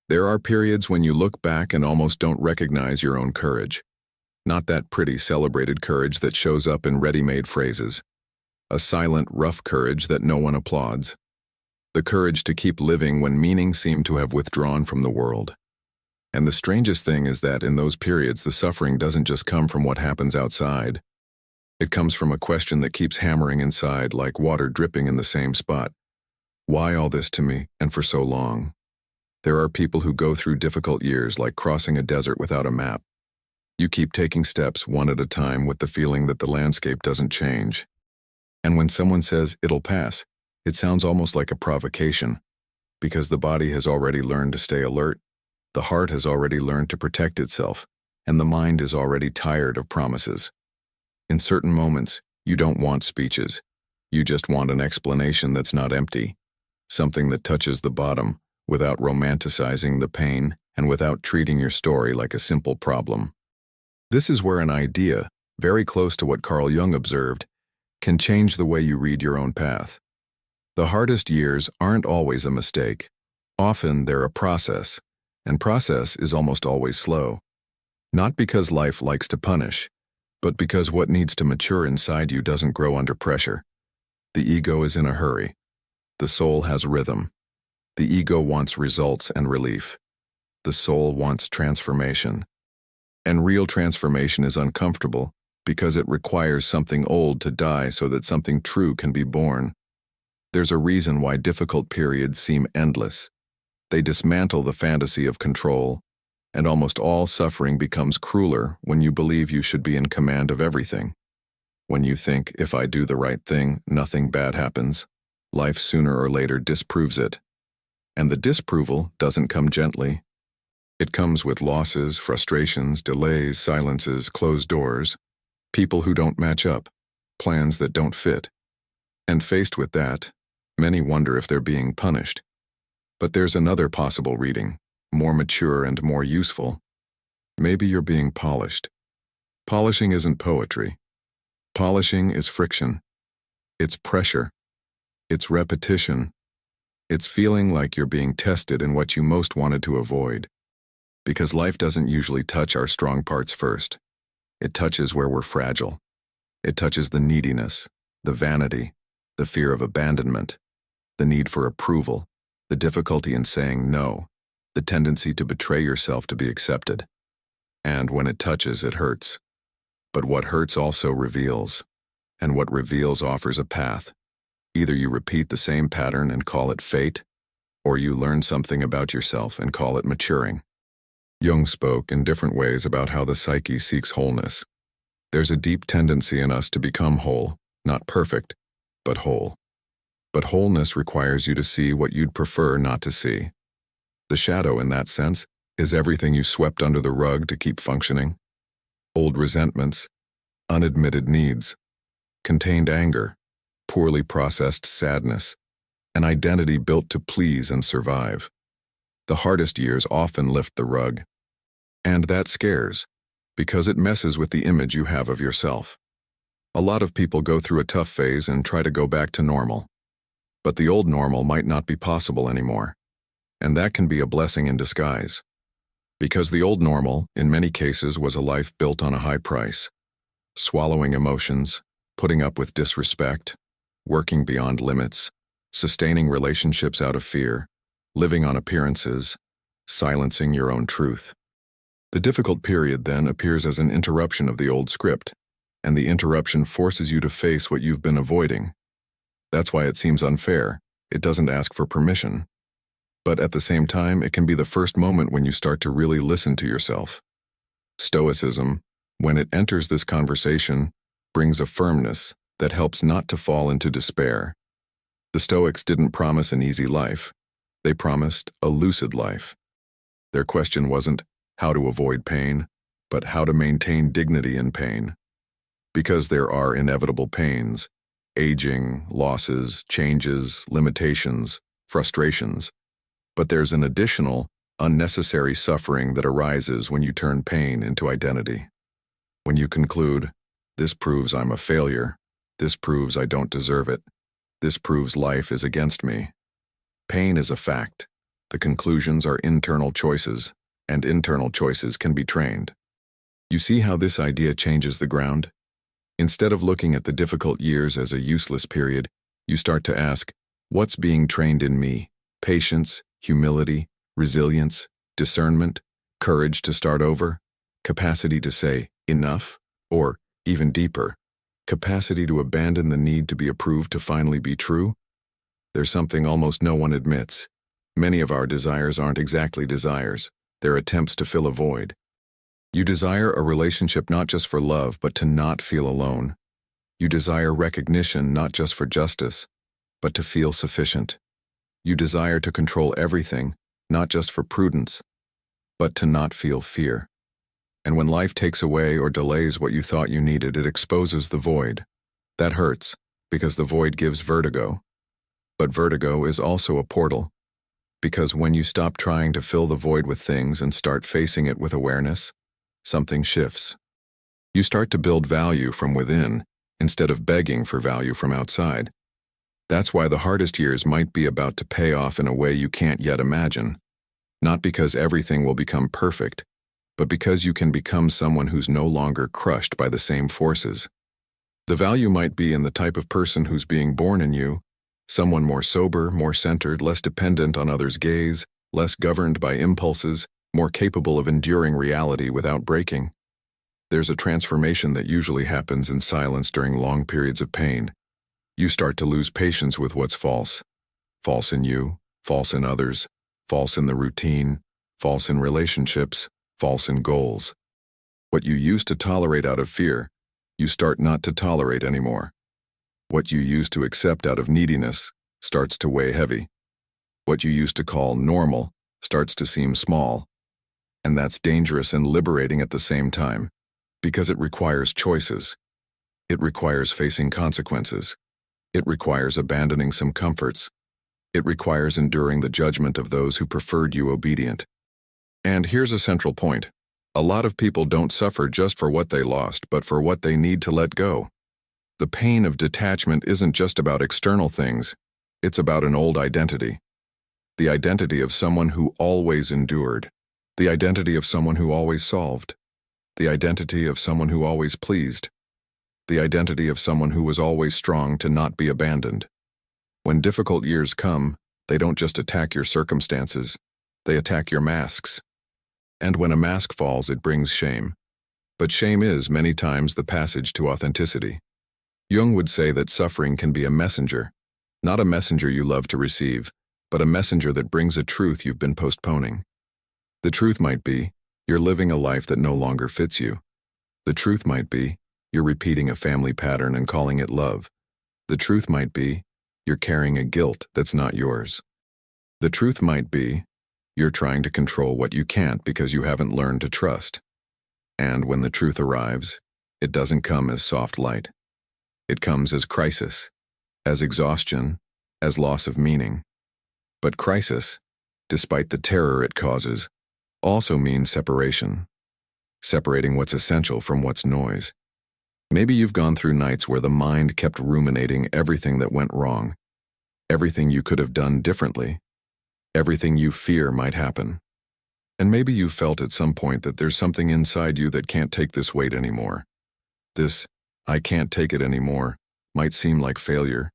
There are periods when you look back and almost don't recognize your own courage. Not that pretty, celebrated courage that shows up in ready-made phrases. A silent, rough courage that no one applauds. The courage to keep living when meaning seemed to have withdrawn from the world. And the strangest thing is that in those periods, the suffering doesn't just come from what happens outside. It comes from a question that keeps hammering inside like water dripping in the same spot. Why all this to me, and for so long? There are people who go through difficult years like crossing a desert without a map. You keep taking steps one at a time with the feeling that the landscape doesn't change. And when someone says it'll pass, it sounds almost like a provocation, because the body has already learned to stay alert, the heart has already learned to protect itself, and the mind is already tired of promises. In certain moments, you don't want speeches. You just want an explanation that's not empty, something that touches the bottom, without romanticizing the pain and without treating your story like a simple problem. This is where an idea, very close to what Carl Jung observed, can change the way you read your own path. The hardest years aren't always a mistake. Often they're a process, and process is almost always slow. Not because life likes to punish, but because what needs to mature inside you doesn't grow under pressure. The ego is in a hurry. The soul has rhythm. The ego wants results and relief. The soul wants transformation. And real transformation is uncomfortable because it requires something old to die so that something true can be born. There's a reason why difficult periods seem endless. They dismantle the fantasy of control, and almost all suffering becomes crueler when you believe you should be in command of everything. When you think, if I do the right thing, nothing bad happens, life sooner or later disproves it. And the disapproval doesn't come gently. It comes with losses, frustrations, delays, silences, closed doors, people who don't match up, plans that don't fit. And faced with that, many wonder if they're being punished. But there's another possible reading, more mature and more useful. Maybe you're being polished. Polishing isn't poetry. Polishing is friction. It's pressure. It's repetition. It's feeling like you're being tested in what you most wanted to avoid. Because life doesn't usually touch our strong parts first. It touches where we're fragile. It touches the neediness, the vanity, the fear of abandonment, the need for approval, the difficulty in saying no, the tendency to betray yourself to be accepted. And when it touches, it hurts. But what hurts also reveals, and what reveals offers a path. Either you repeat the same pattern and call it fate, or you learn something about yourself and call it maturing. Jung spoke in different ways about how the psyche seeks wholeness. There's a deep tendency in us to become whole, not perfect, but whole. But wholeness requires you to see what you'd prefer not to see. The shadow, in that sense, is everything you swept under the rug to keep functioning. Old resentments, unadmitted needs, contained anger, poorly processed sadness, an identity built to please and survive. The hardest years often lift the rug. And that scares, because it messes with the image you have of yourself. A lot of people go through a tough phase and try to go back to normal. But the old normal might not be possible anymore. And that can be a blessing in disguise. Because the old normal, in many cases, was a life built on a high price. Swallowing emotions, putting up with disrespect, working beyond limits, sustaining relationships out of fear, living on appearances, silencing your own truth. The difficult period then appears as an interruption of the old script, and the interruption forces you to face what you've been avoiding. That's why it seems unfair. It doesn't ask for permission. But at the same time, it can be the first moment when you start to really listen to yourself. Stoicism, when it enters this conversation, brings a firmness that helps not to fall into despair. The Stoics didn't promise an easy life. They promised a lucid life. Their question wasn't how to avoid pain, but how to maintain dignity in pain. Because there are inevitable pains, aging, losses, changes, limitations, frustrations. But there's an additional, unnecessary suffering that arises when you turn pain into identity. When you conclude, this proves I'm a failure, this proves I don't deserve it, this proves life is against me. Pain is a fact, The conclusions are internal choices, and internal choices can be trained. You see how this idea changes the ground? Instead of looking at the difficult years as a useless period, you start to ask, what's being trained in me? Patience, humility, resilience, discernment, courage to start over, capacity to say, enough, or, even deeper, capacity to abandon the need to be approved to finally be true? There's something almost no one admits. Many of our desires aren't exactly desires, they're attempts to fill a void. You desire a relationship not just for love, but to not feel alone. You desire recognition not just for justice, but to feel sufficient. You desire to control everything, not just for prudence, but to not feel fear. And when life takes away or delays what you thought you needed, it exposes the void. That hurts, because the void gives vertigo. But vertigo is also a portal, because when you stop trying to fill the void with things and start facing it with awareness, something shifts. You start to build value from within, instead of begging for value from outside. That's why the hardest years might be about to pay off in a way you can't yet imagine. Not because everything will become perfect, but because you can become someone who's no longer crushed by the same forces. The value might be in the type of person who's being born in you, someone more sober, more centered, less dependent on others' gaze, less governed by impulses, more capable of enduring reality without breaking. There's a transformation that usually happens in silence during long periods of pain. You start to lose patience with what's false. False in you, false in others, false in the routine, false in relationships, false in goals. What you used to tolerate out of fear, you start not to tolerate anymore. What you used to accept out of neediness starts to weigh heavy. What you used to call normal starts to seem small. And that's dangerous and liberating at the same time, because it requires choices. It requires facing consequences. It requires abandoning some comforts. It requires enduring the judgment of those who preferred you obedient. And here's a central point. A lot of people don't suffer just for what they lost, but for what they need to let go. The pain of detachment isn't just about external things. It's about an old identity. The identity of someone who always endured. The identity of someone who always solved. The identity of someone who always pleased. The identity of someone who was always strong to not be abandoned. When difficult years come, they don't just attack your circumstances, they attack your masks. And when a mask falls, it brings shame. But shame is, many times, the passage to authenticity. Jung would say that suffering can be a messenger, not a messenger you love to receive, but a messenger that brings a truth you've been postponing. The truth might be, you're living a life that no longer fits you. The truth might be, you're repeating a family pattern and calling it love. The truth might be, you're carrying a guilt that's not yours. The truth might be, you're trying to control what you can't because you haven't learned to trust. And when the truth arrives, it doesn't come as soft light. It comes as crisis, as exhaustion, as loss of meaning. But crisis, despite the terror it causes, also means separation. Separating what's essential from what's noise. Maybe you've gone through nights where the mind kept ruminating everything that went wrong, everything you could have done differently, everything you fear might happen. And maybe you felt at some point that there's something inside you that can't take this weight anymore. This, I can't take it anymore, might seem like failure,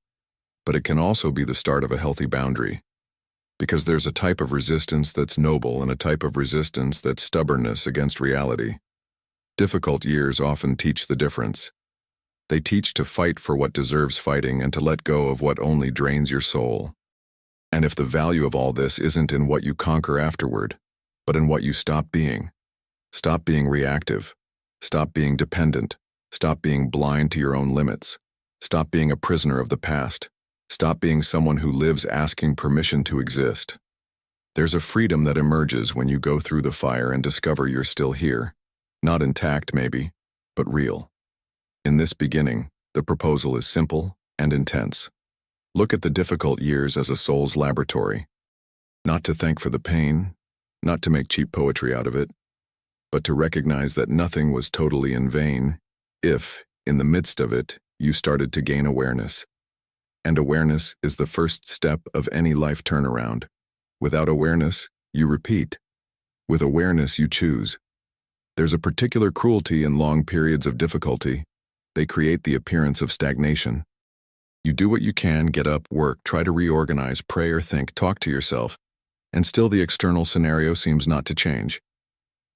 but it can also be the start of a healthy boundary. Because there's a type of resistance that's noble and a type of resistance that's stubbornness against reality. Difficult years often teach the difference. They teach to fight for what deserves fighting and to let go of what only drains your soul. And if the value of all this isn't in what you conquer afterward, but in what you stop being reactive, stop being dependent, stop being blind to your own limits, stop being a prisoner of the past, stop being someone who lives asking permission to exist. There's a freedom that emerges when you go through the fire and discover you're still here. Not intact, maybe, but real. In this beginning, the proposal is simple and intense. Look at the difficult years as a soul's laboratory. Not to thank for the pain, not to make cheap poetry out of it, but to recognize that nothing was totally in vain if, in the midst of it, you started to gain awareness. And awareness is the first step of any life turnaround. Without awareness, you repeat. With awareness, you choose. There's a particular cruelty in long periods of difficulty. They create the appearance of stagnation. You do what you can, get up, work, try to reorganize, pray or think, talk to yourself, and still the external scenario seems not to change.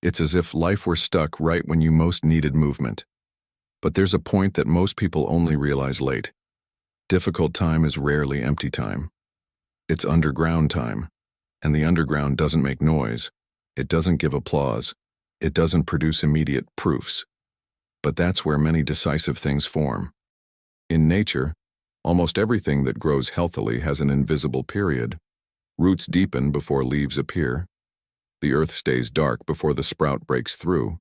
It's as if life were stuck right when you most needed movement. But there's a point that most people only realize late. Difficult time is rarely empty time. It's underground time, and the underground doesn't make noise. It doesn't give applause. It doesn't produce immediate proofs. But that's where many decisive things form. In nature, almost everything that grows healthily has an invisible period. Roots deepen before leaves appear. The earth stays dark before the sprout breaks through.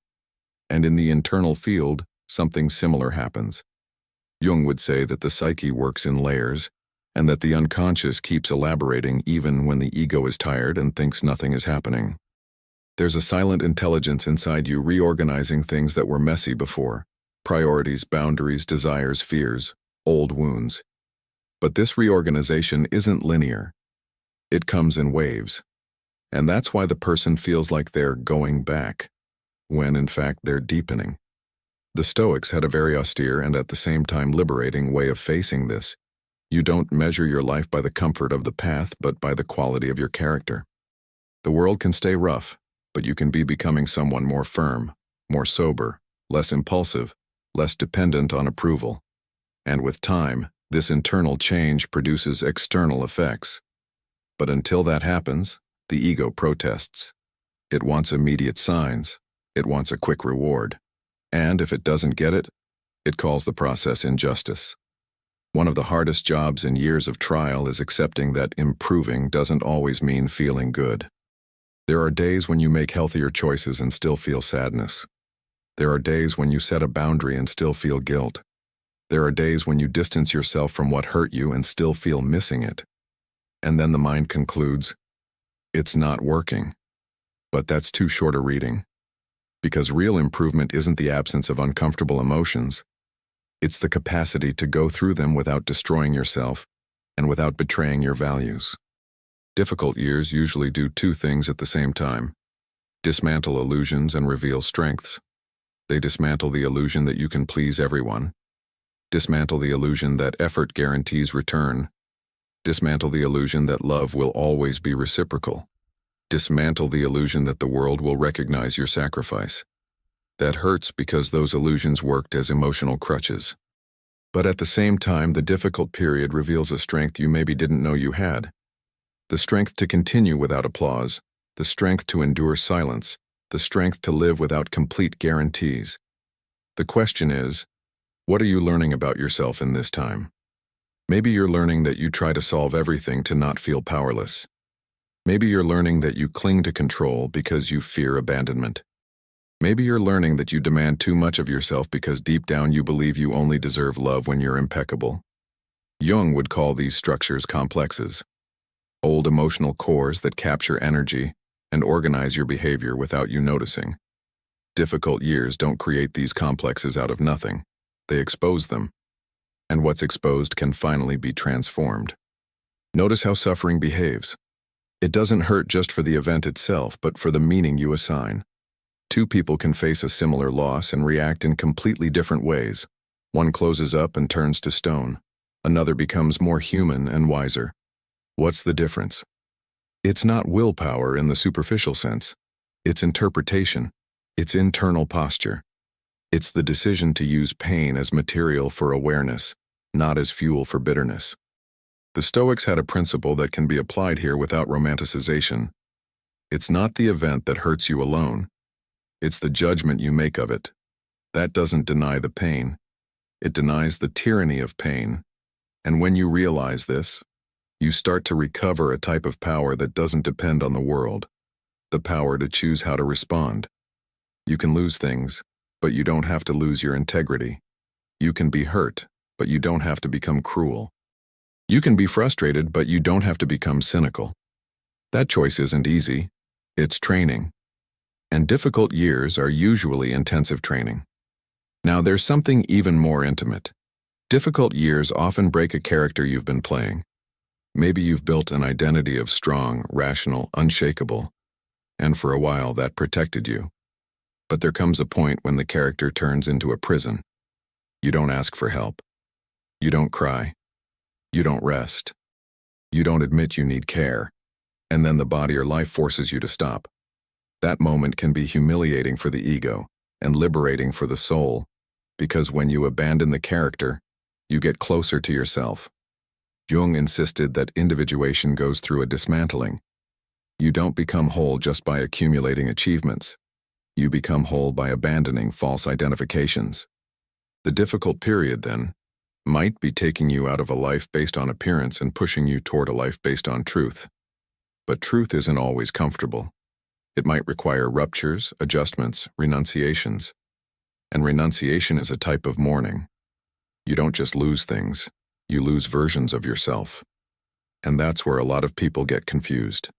And in the internal field, something similar happens. Jung would say that the psyche works in layers, and that the unconscious keeps elaborating even when the ego is tired and thinks nothing is happening. There's a silent intelligence inside you reorganizing things that were messy before. Priorities, boundaries, desires, fears, old wounds. But this reorganization isn't linear. It comes in waves. And that's why the person feels like they're going back, when in fact they're deepening. The Stoics had a very austere and at the same time liberating way of facing this. You don't measure your life by the comfort of the path, but by the quality of your character. The world can stay rough, but you can be becoming someone more firm, more sober, less impulsive, less dependent on approval. And with time, this internal change produces external effects. But until that happens, the ego protests. It wants immediate signs. It wants a quick reward. And if it doesn't get it, it calls the process injustice. One of the hardest jobs in years of trial is accepting that improving doesn't always mean feeling good. There are days when you make healthier choices and still feel sadness. There are days when you set a boundary and still feel guilt. There are days when you distance yourself from what hurt you and still feel missing it. And then the mind concludes, it's not working. But that's too short a reading. Because real improvement isn't the absence of uncomfortable emotions. It's the capacity to go through them without destroying yourself and without betraying your values. Difficult years usually do two things at the same time. Dismantle illusions and reveal strengths. They dismantle the illusion that you can please everyone. Dismantle the illusion that effort guarantees return. Dismantle the illusion that love will always be reciprocal. Dismantle the illusion that the world will recognize your sacrifice. That hurts because those illusions worked as emotional crutches. But at the same time, the difficult period reveals a strength you maybe didn't know you had. The strength to continue without applause, the strength to endure silence, the strength to live without complete guarantees. The question is, what are you learning about yourself in this time? Maybe you're learning that you try to solve everything to not feel powerless. Maybe you're learning that you cling to control because you fear abandonment. Maybe you're learning that you demand too much of yourself because deep down you believe you only deserve love when you're impeccable. Jung would call these structures complexes. Old emotional cores that capture energy and organize your behavior without you noticing. Difficult years don't create these complexes out of nothing. They expose them. And what's exposed can finally be transformed. Notice how suffering behaves. It doesn't hurt just for the event itself, but for the meaning you assign. Two people can face a similar loss and react in completely different ways. One closes up and turns to stone. Another becomes more human and wiser. What's the difference? It's not willpower in the superficial sense. It's interpretation. It's internal posture. It's the decision to use pain as material for awareness, not as fuel for bitterness. The Stoics had a principle that can be applied here without romanticization. It's not the event that hurts you alone. It's the judgment you make of it. That doesn't deny the pain. It denies the tyranny of pain. And when you realize this, you start to recover a type of power that doesn't depend on the world, the power to choose how to respond. You can lose things, but you don't have to lose your integrity. You can be hurt, but you don't have to become cruel. You can be frustrated, but you don't have to become cynical. That choice isn't easy. It's training. And difficult years are usually intensive training. Now there's something even more intimate. Difficult years often break a character you've been playing. Maybe you've built an identity of strong, rational, unshakable, and for a while that protected you. But there comes a point when the character turns into a prison. You don't ask for help. You don't cry. You don't rest. You don't admit you need care. And then the body or life forces you to stop. That moment can be humiliating for the ego and liberating for the soul, because when you abandon the character, you get closer to yourself. Jung insisted that individuation goes through a dismantling. You don't become whole just by accumulating achievements. You become whole by abandoning false identifications. The difficult period, then, might be taking you out of a life based on appearance and pushing you toward a life based on truth. But truth isn't always comfortable. It might require ruptures, adjustments, renunciations. And renunciation is a type of mourning. You don't just lose things, you lose versions of yourself. And that's where a lot of people get confused.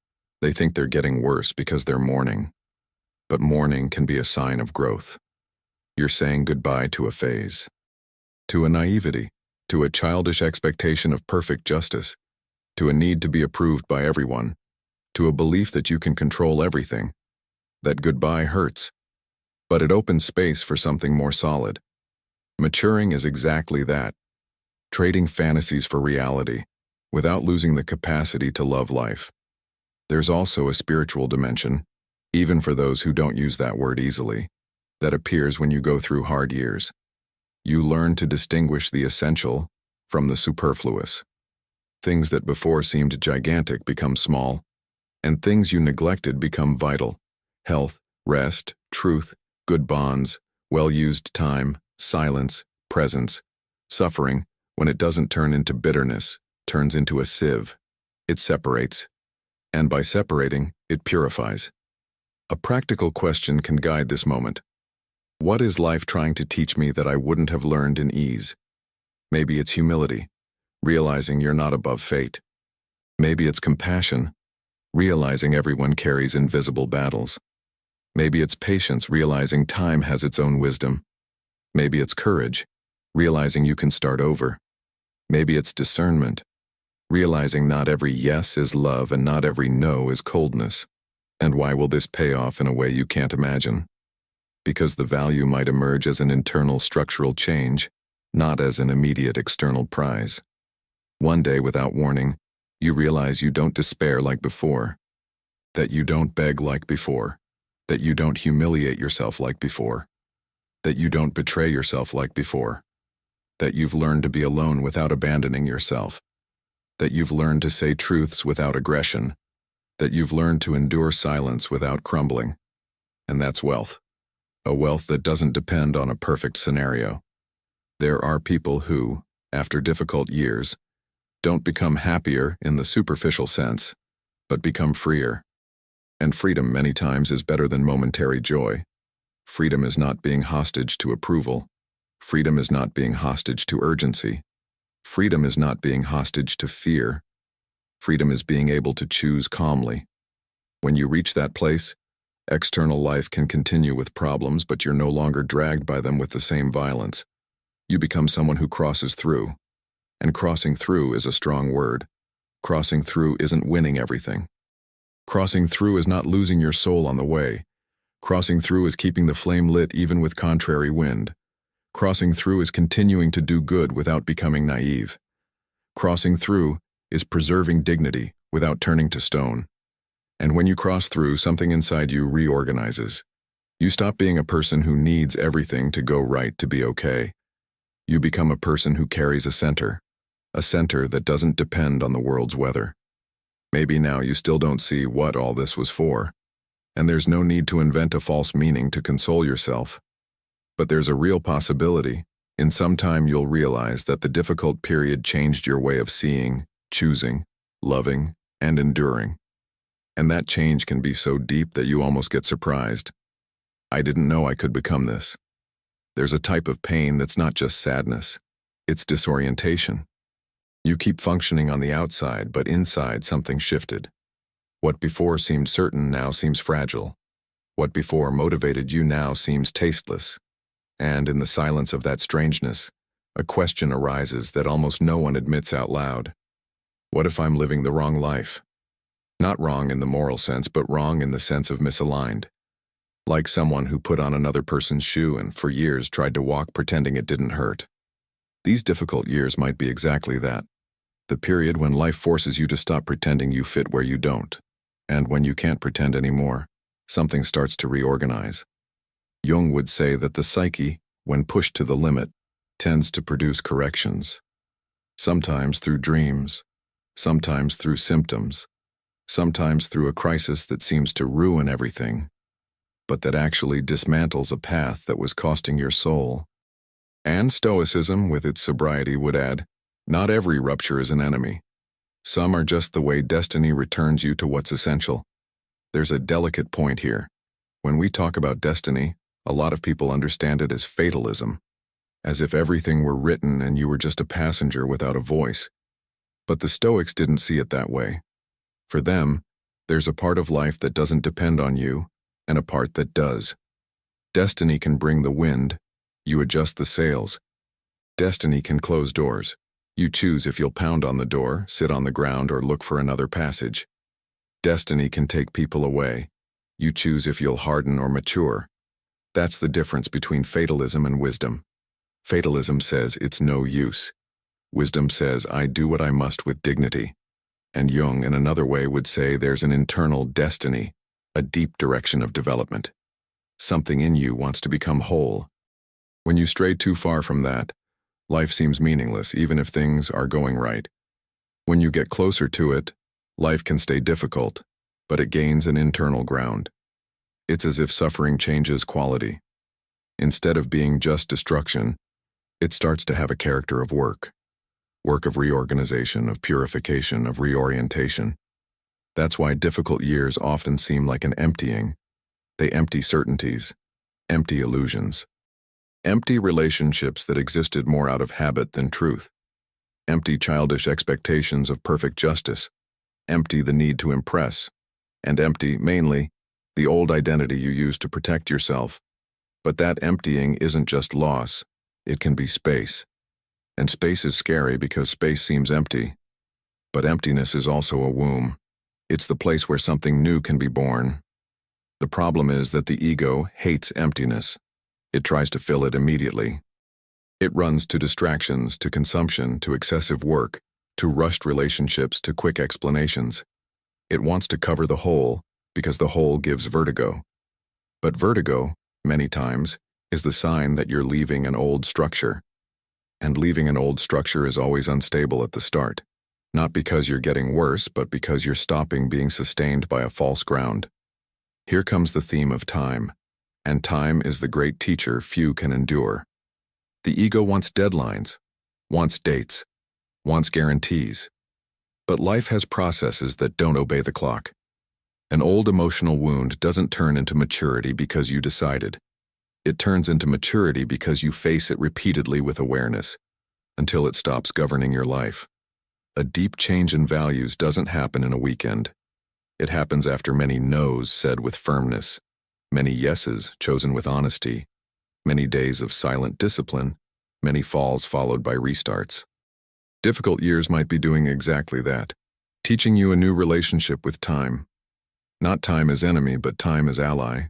They think they're getting worse because they're mourning. But mourning can be a sign of growth. You're saying goodbye to a phase, to a naivety, to a childish expectation of perfect justice, to a need to be approved by everyone, to a belief that you can control everything. That goodbye hurts, but it opens space for something more solid. Maturing is exactly that, trading fantasies for reality, without losing the capacity to love life. There's also a spiritual dimension, even for those who don't use that word easily, that appears when you go through hard years. You learn to distinguish the essential from the superfluous. Things that before seemed gigantic become small, and things you neglected become vital. Health, rest, truth, good bonds, well-used time, silence, presence. Suffering, when it doesn't turn into bitterness, turns into a sieve. It separates. And by separating, it purifies. A practical question can guide this moment. What is life trying to teach me that I wouldn't have learned in ease? Maybe it's humility, realizing you're not above fate. Maybe it's compassion, realizing everyone carries invisible battles. Maybe it's patience, realizing time has its own wisdom. Maybe it's courage, realizing you can start over. Maybe it's discernment, realizing not every yes is love and not every no is coldness. And why will this pay off in a way you can't imagine? Because the value might emerge as an internal structural change, not as an immediate external prize. One day, without warning, you realize you don't despair like before, that you don't beg like before, that you don't humiliate yourself like before, that you don't betray yourself like before, that you've learned to be alone without abandoning yourself, that you've learned to say truths without aggression, that you've learned to endure silence without crumbling. And that's wealth. A wealth that doesn't depend on a perfect scenario. There are people who, after difficult years, don't become happier in the superficial sense, but become freer. And freedom many times is better than momentary joy. Freedom is not being hostage to approval. Freedom is not being hostage to urgency. Freedom is not being hostage to fear. Freedom is being able to choose calmly. When you reach that place, external life can continue with problems, but you're no longer dragged by them with the same violence. You become someone who crosses through. And crossing through is a strong word. Crossing through isn't winning everything. Crossing through is not losing your soul on the way. Crossing through is keeping the flame lit even with contrary wind. Crossing through is continuing to do good without becoming naive. Crossing through is preserving dignity without turning to stone. And when you cross through, something inside you reorganizes. You stop being a person who needs everything to go right to be okay. You become a person who carries a center that doesn't depend on the world's weather. Maybe now you still don't see what all this was for, and there's no need to invent a false meaning to console yourself. But there's a real possibility. In some time you'll realize that the difficult period changed your way of seeing, choosing, loving, and enduring. And that change can be so deep that you almost get surprised. I didn't know I could become this. There's a type of pain that's not just sadness, it's disorientation. You keep functioning on the outside, but inside something shifted. What before seemed certain now seems fragile. What before motivated you now seems tasteless. And in the silence of that strangeness, a question arises that almost no one admits out loud. What if I'm living the wrong life? Not wrong in the moral sense, but wrong in the sense of misaligned. Like someone who put on another person's shoe and for years tried to walk pretending it didn't hurt. These difficult years might be exactly that. The period when life forces you to stop pretending you fit where you don't. And when you can't pretend anymore, something starts to reorganize. Jung would say that the psyche, when pushed to the limit, tends to produce corrections. Sometimes through dreams, sometimes through symptoms, sometimes through a crisis that seems to ruin everything, but that actually dismantles a path that was costing your soul. And Stoicism, with its sobriety, would add, not every rupture is an enemy. Some are just the way destiny returns you to what's essential. There's a delicate point here. When we talk about destiny, a lot of people understand it as fatalism, as if everything were written and you were just a passenger without a voice. But the Stoics didn't see it that way. For them, there's a part of life that doesn't depend on you, and a part that does. Destiny can bring the wind, you adjust the sails. Destiny can close doors. You choose if you'll pound on the door, sit on the ground, or look for another passage. Destiny can take people away. You choose if you'll harden or mature. That's the difference between fatalism and wisdom. Fatalism says it's no use. Wisdom says I do what I must with dignity. And Jung, in another way, would say there's an internal destiny, a deep direction of development. Something in you wants to become whole. When you stray too far from that, life seems meaningless even if things are going right. When you get closer to it, life can stay difficult, but it gains an internal ground. It's as if suffering changes quality. Instead of being just destruction, it starts to have a character of work. Work of reorganization, of purification, of reorientation. That's why difficult years often seem like an emptying. They empty certainties, empty illusions. Empty relationships that existed more out of habit than truth. Empty childish expectations of perfect justice. Empty the need to impress. And empty, mainly, the old identity you used to protect yourself. But that emptying isn't just loss, it can be space. And space is scary because space seems empty. But emptiness is also a womb. It's the place where something new can be born. The problem is that the ego hates emptiness. It tries to fill it immediately. It runs to distractions, to consumption, to excessive work, to rushed relationships, to quick explanations. It wants to cover the hole because the hole gives vertigo. But vertigo, many times, is the sign that you're leaving an old structure. And leaving an old structure is always unstable at the start. Not because you're getting worse, but because you're stopping being sustained by a false ground. Here comes the theme of time. And time is the great teacher few can endure. The ego wants deadlines, wants dates, wants guarantees. But life has processes that don't obey the clock. An old emotional wound doesn't turn into maturity because you decided. It turns into maturity because you face it repeatedly with awareness, until it stops governing your life. A deep change in values doesn't happen in a weekend. It happens after many no's said with firmness, many yeses chosen with honesty, many days of silent discipline, many falls followed by restarts. Difficult years might be doing exactly that, teaching you a new relationship with time. Not time as enemy, but time as ally.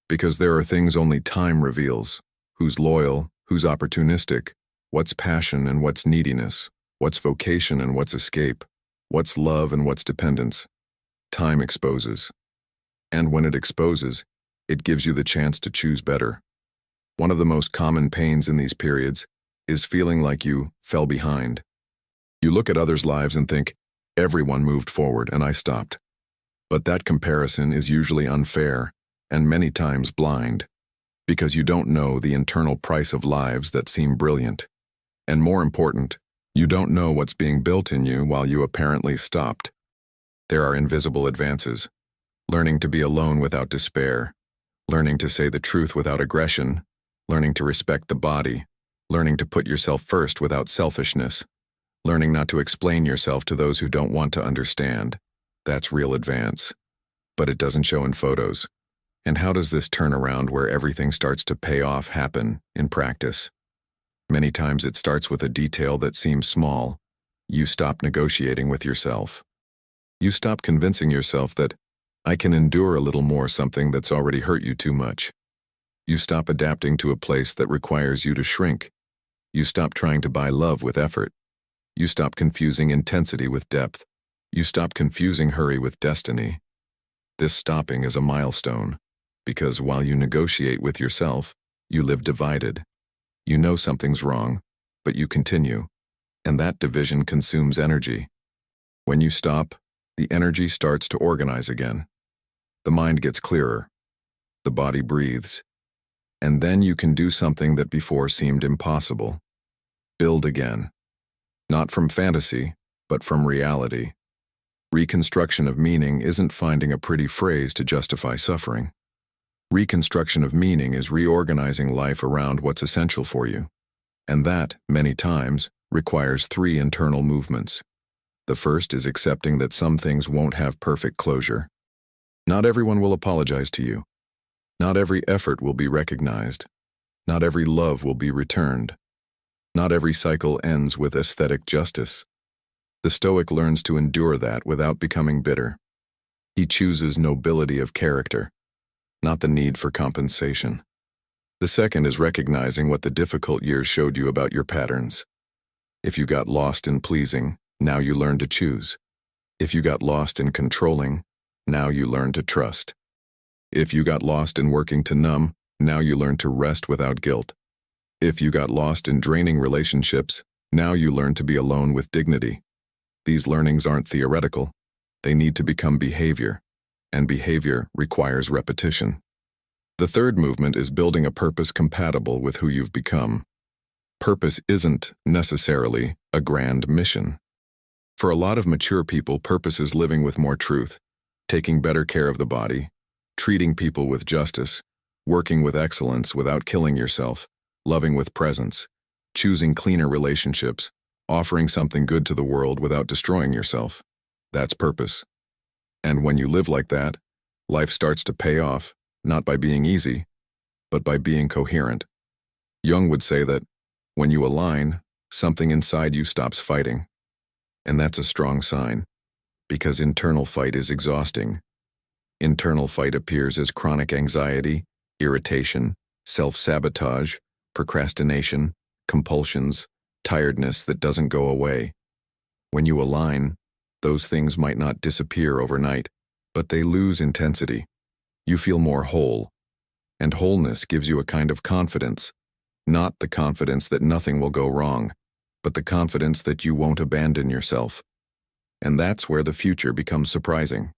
Because there are things only time reveals, who's loyal, who's opportunistic, what's passion and what's neediness, what's vocation and what's escape, what's love and what's dependence. Time exposes. And when it exposes, it gives you the chance to choose better. One of the most common pains in these periods is feeling like you fell behind. You look at others' lives and think, everyone moved forward and I stopped. But that comparison is usually unfair and many times blind, because you don't know the internal price of lives that seem brilliant. And more important, you don't know what's being built in you while you apparently stopped. There are invisible advances, learning to be alone without despair, learning to say the truth without aggression, learning to respect the body, learning to put yourself first without selfishness, learning not to explain yourself to those who don't want to understand. That's real advance. But it doesn't show in photos. And how does this turnaround where everything starts to pay off happen in practice? Many times it starts with a detail that seems small, You stop negotiating with yourself. You stop convincing yourself that I can endure a little more something that's already hurt you too much. You stop adapting to a place that requires you to shrink. You stop trying to buy love with effort. You stop confusing intensity with depth. You stop confusing hurry with destiny. This stopping is a milestone, because while you negotiate with yourself, you live divided. You know something's wrong, but you continue, and that division consumes energy. When you stop, the energy starts to organize again. The mind gets clearer. The body breathes. And then you can do something that before seemed impossible. Build again. Not from fantasy, but from reality. Reconstruction of meaning isn't finding a pretty phrase to justify suffering. Reconstruction of meaning is reorganizing life around what's essential for you. And that, many times, requires 3 internal movements. The first is accepting that some things won't have perfect closure. Not everyone will apologize to you. Not every effort will be recognized. Not every love will be returned. Not every cycle ends with aesthetic justice. The Stoic learns to endure that without becoming bitter. He chooses nobility of character, not the need for compensation. The second is recognizing what the difficult years showed you about your patterns. If you got lost in pleasing, now you learn to choose. If you got lost in controlling, now you learn to trust. If you got lost in working to numb, now you learn to rest without guilt. If you got lost in draining relationships, now you learn to be alone with dignity. These learnings aren't theoretical. They need to become behavior, and behavior requires repetition. The third movement is building a purpose compatible with who you've become. Purpose isn't necessarily a grand mission. For a lot of mature people, purpose is living with more truth, taking better care of the body, treating people with justice, working with excellence without killing yourself, loving with presence, choosing cleaner relationships, offering something good to the world without destroying yourself. That's purpose. And when you live like that, life starts to pay off, not by being easy, but by being coherent. Jung would say that when you align, something inside you stops fighting. And that's a strong sign, because internal fight is exhausting. Internal fight appears as chronic anxiety, irritation, self-sabotage, procrastination, compulsions, tiredness that doesn't go away. When you align, those things might not disappear overnight, but they lose intensity. You feel more whole. And wholeness gives you a kind of confidence, not the confidence that nothing will go wrong, but the confidence that you won't abandon yourself. And that's where the future becomes surprising.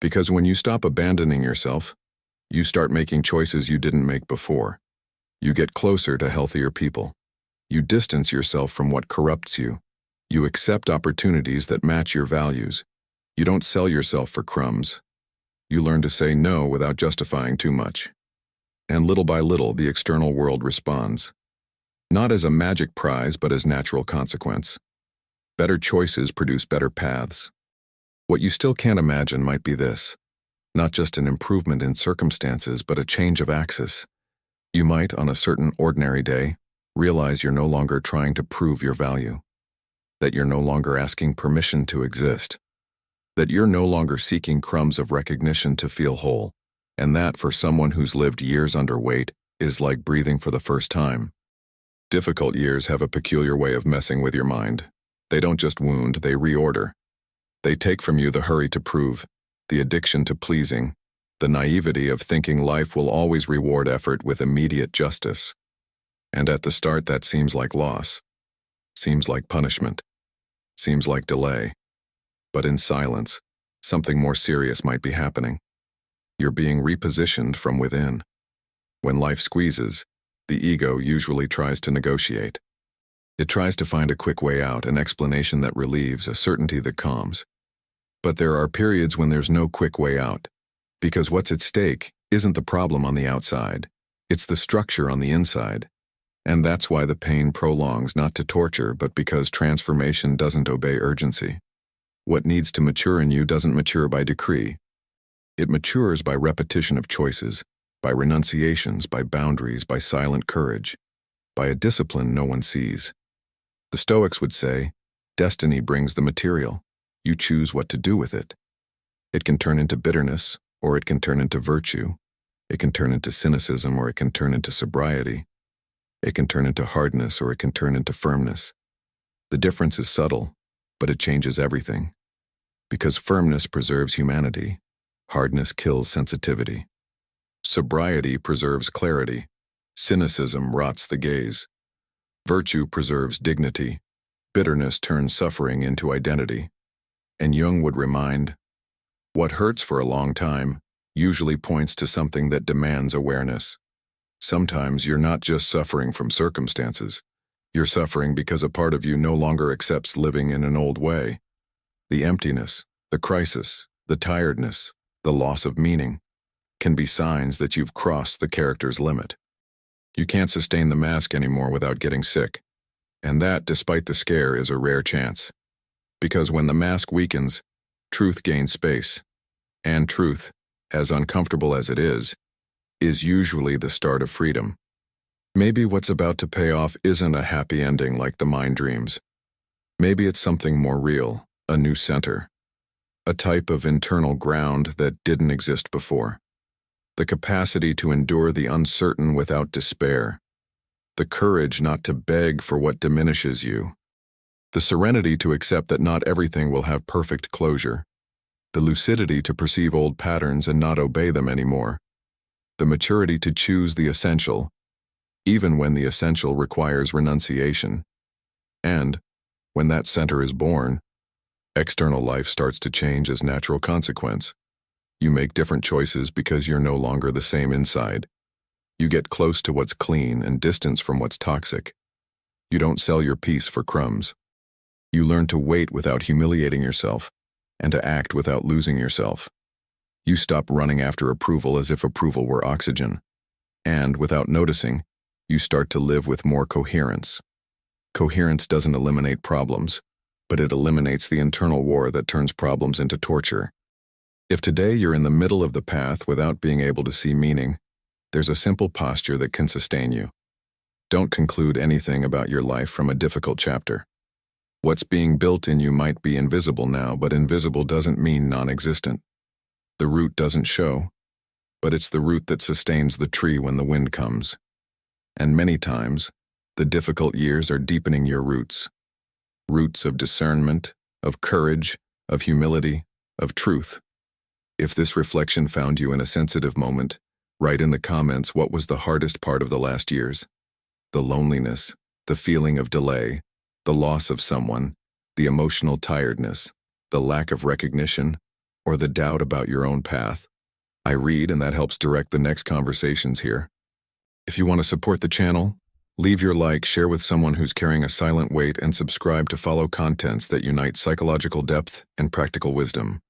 Because when you stop abandoning yourself, you start making choices you didn't make before. You get closer to healthier people. You distance yourself from what corrupts you. You accept opportunities that match your values. You don't sell yourself for crumbs. You learn to say no without justifying too much. And little by little, the external world responds. Not as a magic prize, but as natural consequence. Better choices produce better paths. What you still can't imagine might be this. Not just an improvement in circumstances, but a change of axis. You might, on a certain ordinary day, realize you're no longer trying to prove your value. That you're no longer asking permission to exist. That you're no longer seeking crumbs of recognition to feel whole. And that, for someone who's lived years underweight, is like breathing for the first time. Difficult years have a peculiar way of messing with your mind. They don't just wound, they reorder. They take from you the hurry to prove, the addiction to pleasing, the naivety of thinking life will always reward effort with immediate justice. And at the start that seems like loss, seems like punishment, seems like delay. But in silence, something more serious might be happening. You're being repositioned from within. When life squeezes, the ego usually tries to negotiate. It tries to find a quick way out, an explanation that relieves, a certainty that calms. But there are periods when there's no quick way out, because what's at stake isn't the problem on the outside, it's the structure on the inside. And that's why the pain prolongs, not to torture, but because transformation doesn't obey urgency. What needs to mature in you doesn't mature by decree. It matures by repetition of choices, by renunciations, by boundaries, by silent courage, by a discipline no one sees. The Stoics would say, Destiny brings the material. You choose what to do with it. It can turn into bitterness, or it can turn into virtue. It can turn into cynicism, or it can turn into sobriety. It can turn into hardness, or it can turn into firmness. The difference is subtle, but it changes everything. Because firmness preserves humanity, hardness kills sensitivity. Sobriety preserves clarity. Cynicism rots the gaze. Virtue preserves dignity. Bitterness turns suffering into identity. And Jung would remind, what hurts for a long time usually points to something that demands awareness. Sometimes you're not just suffering from circumstances. You're suffering because a part of you no longer accepts living in an old way. The emptiness, the crisis, the tiredness, the loss of meaning can be signs that you've crossed the character's limit. You can't sustain the mask anymore without getting sick. And that, despite the scare, is a rare chance. Because when the mask weakens, truth gains space. And truth, as uncomfortable as it is usually the start of freedom. Maybe what's about to pay off isn't a happy ending like the mind dreams. Maybe it's something more real, a new center. A type of internal ground that didn't exist before. The capacity to endure the uncertain without despair. The courage not to beg for what diminishes you. The serenity to accept that not everything will have perfect closure. The lucidity to perceive old patterns and not obey them anymore. The maturity to choose the essential, even when the essential requires renunciation. And, when that center is born, external life starts to change as natural consequence. You make different choices because you're no longer the same inside. You get close to what's clean and distance from what's toxic. You don't sell your peace for crumbs. You learn to wait without humiliating yourself, and to act without losing yourself. You stop running after approval as if approval were oxygen. And, without noticing, you start to live with more coherence. Coherence doesn't eliminate problems, but it eliminates the internal war that turns problems into torture. If today you're in the middle of the path without being able to see meaning, there's a simple posture that can sustain you. Don't conclude anything about your life from a difficult chapter. What's being built in you might be invisible now, but invisible doesn't mean non-existent. The root doesn't show, but it's the root that sustains the tree when the wind comes. And many times, the difficult years are deepening your roots. Roots of discernment, of courage, of humility, of truth. If this reflection found you in a sensitive moment, write in the comments what was the hardest part of the last years. The loneliness, the feeling of delay, the loss of someone, the emotional tiredness, the lack of recognition, or the doubt about your own path. I read, and that helps direct the next conversations here. If you want to support the channel, leave your like, share with someone who's carrying a silent weight, and subscribe to follow contents that unite psychological depth and practical wisdom.